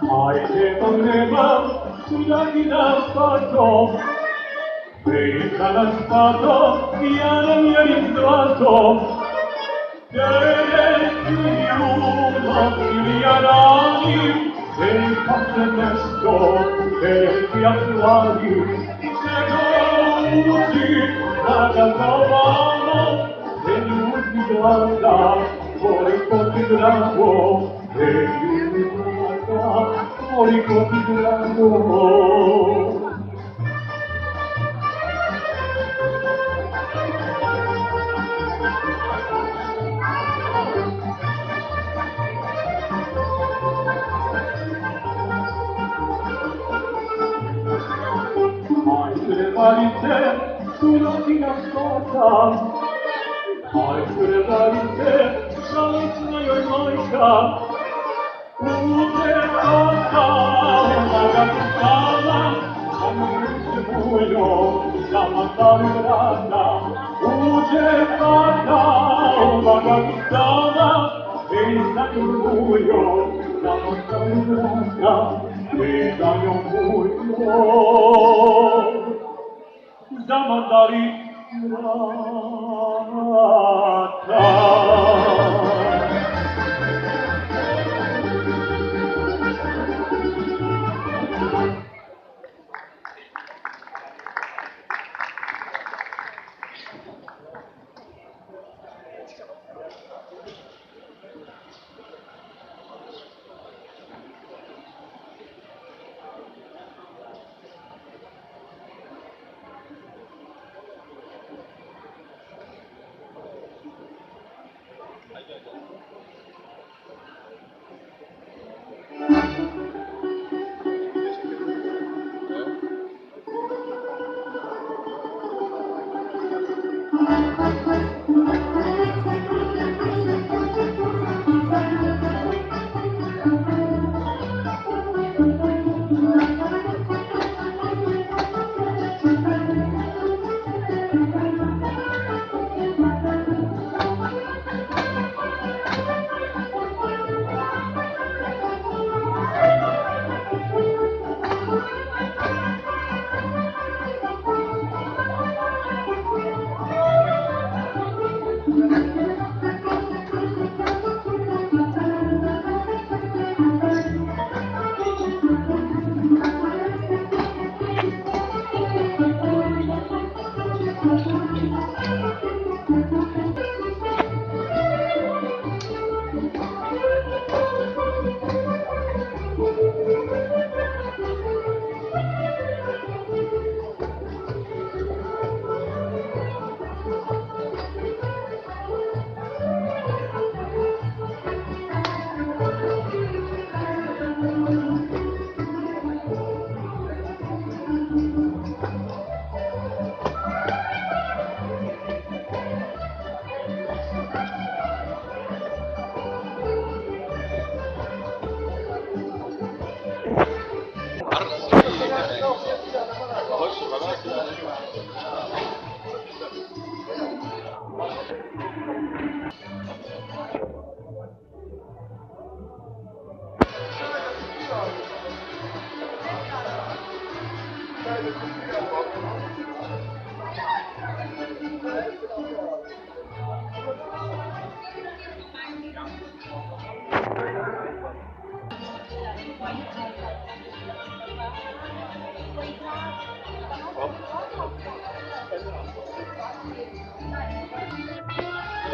Haydi voleva sulla fidanzato, presa la spada, piano mi ha rintuato, che fiume filiarani, e il fatto mesto, e gli attuali, se così la cantavamo, e lui guarda, poi continuavo, e lui guarda, poi continuavo. Mai sulle valite, sulla fidanzata, mai sulle valite, sulla io manca, ute tanta, una gattata, amore buono, la mandarina, ute tanta, una gattata, e dai orgoglio, la mandarina, e dai orgoglio, da mandarina.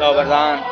Dobar dan.